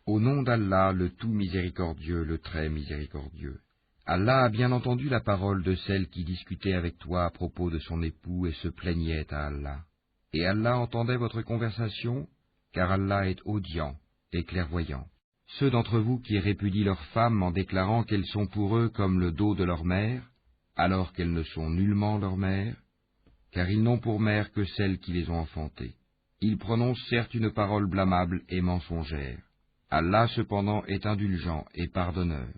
Au nom d'Allah, le tout miséricordieux, le très miséricordieux. Allah a bien entendu la parole de celle qui discutait avec toi à propos de son époux et se plaignait à Allah. Et Allah entendait votre conversation, car Allah est audient et clairvoyant. Ceux d'entre vous qui répudient leurs femmes en déclarant qu'elles sont pour eux comme le dos de leur mère, alors qu'elles ne sont nullement leur mère, car ils n'ont pour mère que celles qui les ont enfantées. Ils prononcent certes une parole blâmable et mensongère. Allah cependant est indulgent et pardonneur.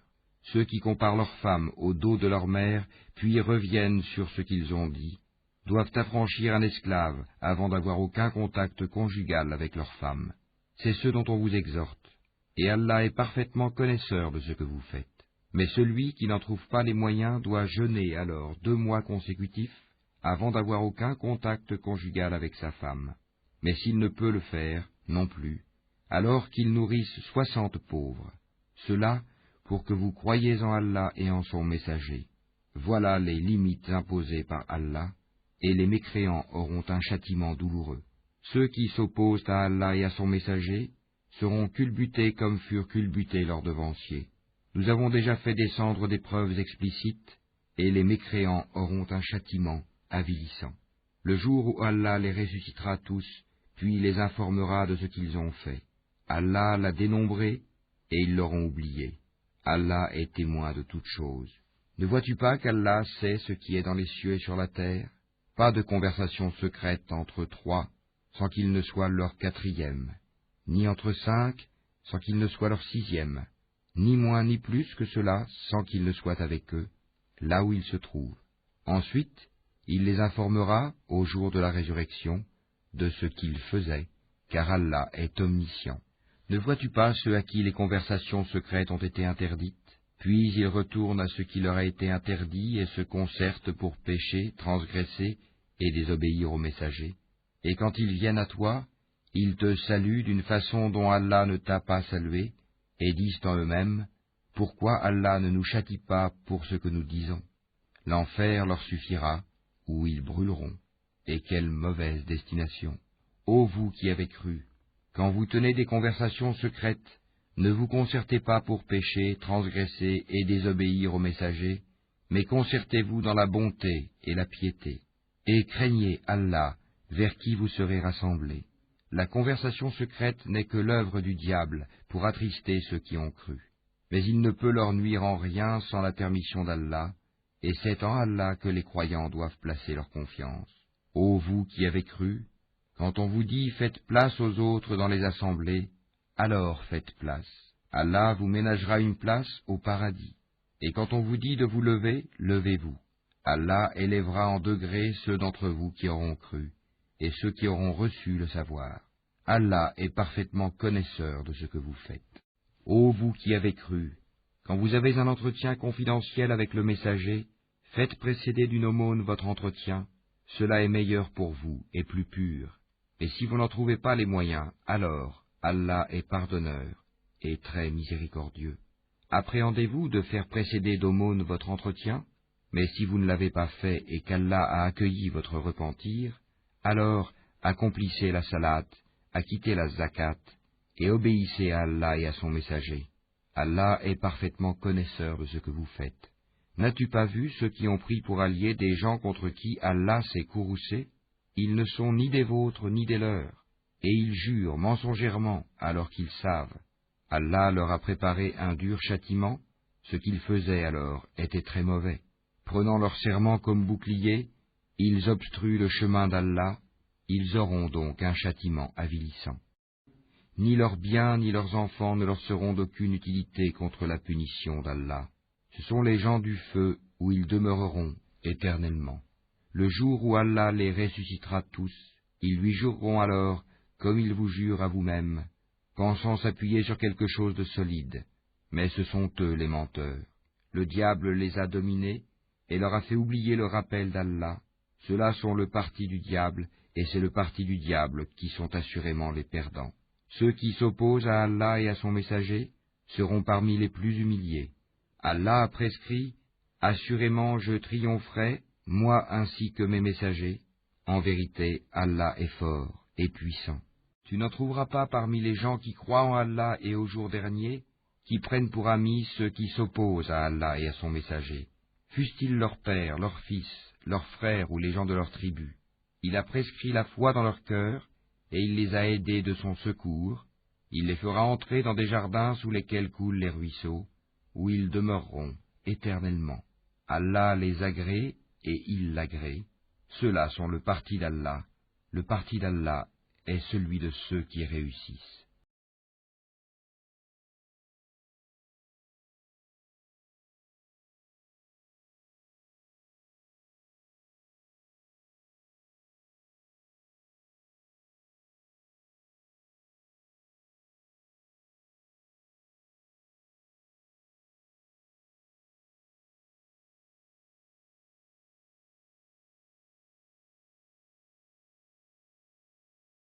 Ceux qui comparent leurs femmes au dos de leur mère, puis reviennent sur ce qu'ils ont dit, doivent affranchir un esclave avant d'avoir aucun contact conjugal avec leur femme. C'est ce dont on vous exhorte. Et Allah est parfaitement connaisseur de ce que vous faites. Mais celui qui n'en trouve pas les moyens doit jeûner alors 2 mois consécutifs avant d'avoir aucun contact conjugal avec sa femme. Mais s'il ne peut le faire, non plus, alors qu'il nourrisse 60 pauvres. Cela pour que vous croyiez en Allah et en son messager. Voilà les limites imposées par Allah, et les mécréants auront un châtiment douloureux. Ceux qui s'opposent à Allah et à son messager seront culbutés comme furent culbutés leurs devanciers. Nous avons déjà fait descendre des preuves explicites, et les mécréants auront un châtiment avilissant. Le jour où Allah les ressuscitera tous, puis les informera de ce qu'ils ont fait. Allah l'a dénombré, et ils l'auront oublié. Allah est témoin de toutes choses. Ne vois-tu pas qu'Allah sait ce qui est dans les cieux et sur la terre? Pas de conversation secrète entre 3, sans qu'il ne soit leur 4e, ni entre 5, sans qu'il ne soit leur 6e, ni moins ni plus que cela, sans qu'il ne soit avec eux, là où ils se trouvent. Ensuite, il les informera, au jour de la résurrection, de ce qu'ils faisaient, car Allah est omniscient. Ne vois-tu pas ceux à qui les conversations secrètes ont été interdites? Puis ils retournent à ce qui leur a été interdit et se concertent pour pécher, transgresser et désobéir aux messagers. Et quand ils viennent à toi, ils te saluent d'une façon dont Allah ne t'a pas salué, et disent en eux-mêmes, « Pourquoi Allah ne nous châtie pas pour ce que nous disons? L'enfer leur suffira, où ils brûleront. Et quelle mauvaise destination! Ô vous qui avez cru! Quand vous tenez des conversations secrètes, ne vous concertez pas pour pécher, transgresser et désobéir aux messagers, mais concertez-vous dans la bonté et la piété, et craignez Allah, vers qui vous serez rassemblés. La conversation secrète n'est que l'œuvre du diable pour attrister ceux qui ont cru. Mais il ne peut leur nuire en rien sans la permission d'Allah, et c'est en Allah que les croyants doivent placer leur confiance. Ô vous qui avez cru, quand on vous dit « faites place aux autres dans les assemblées », alors faites place. Allah vous ménagera une place au paradis. Et quand on vous dit de vous lever, levez-vous. Allah élèvera en degrés ceux d'entre vous qui auront cru, et ceux qui auront reçu le savoir. Allah est parfaitement connaisseur de ce que vous faites. Ô vous qui avez cru, quand vous avez un entretien confidentiel avec le messager, faites précéder d'une aumône votre entretien, cela est meilleur pour vous et plus pur. Et si vous n'en trouvez pas les moyens, alors Allah est pardonneur et très miséricordieux. Appréhendez-vous de faire précéder d'aumône votre entretien? Mais si vous ne l'avez pas fait et qu'Allah a accueilli votre repentir, alors accomplissez la salat, acquittez la zakat, et obéissez à Allah et à son messager. Allah est parfaitement connaisseur de ce que vous faites. N'as-tu pas vu ceux qui ont pris pour alliés des gens contre qui Allah s'est courroucé? Ils ne sont ni des vôtres ni des leurs, et ils jurent mensongèrement alors qu'ils savent. Allah leur a préparé un dur châtiment, ce qu'ils faisaient alors était très mauvais. Prenant leur serment comme bouclier, ils obstruent le chemin d'Allah, ils auront donc un châtiment avilissant. Ni leurs biens ni leurs enfants ne leur seront d'aucune utilité contre la punition d'Allah. Ce sont les gens du feu où ils demeureront éternellement. Le jour où Allah les ressuscitera tous, ils lui jureront alors, comme ils vous jurent à vous-même, pensant s'appuyer sur quelque chose de solide. Mais ce sont eux les menteurs. Le diable les a dominés et leur a fait oublier le rappel d'Allah. Ceux-là sont le parti du diable, et c'est le parti du diable qui sont assurément les perdants. Ceux qui s'opposent à Allah et à son messager seront parmi les plus humiliés. Allah a prescrit, « Assurément je triompherai, moi ainsi que mes messagers. En vérité, Allah est fort et puissant. » Tu n'en trouveras pas parmi les gens qui croient en Allah et au jour dernier, qui prennent pour amis ceux qui s'opposent à Allah et à son messager, fussent-ils leurs pères, leurs fils, leurs frères ou les gens de leur tribu. Il a prescrit la foi dans leur cœur, et il les a aidés de son secours. Il les fera entrer dans des jardins sous lesquels coulent les ruisseaux, où ils demeureront éternellement. Allah les agrée et il l'agrée. Ceux-là sont le parti d'Allah. Le parti d'Allah est celui de ceux qui réussissent.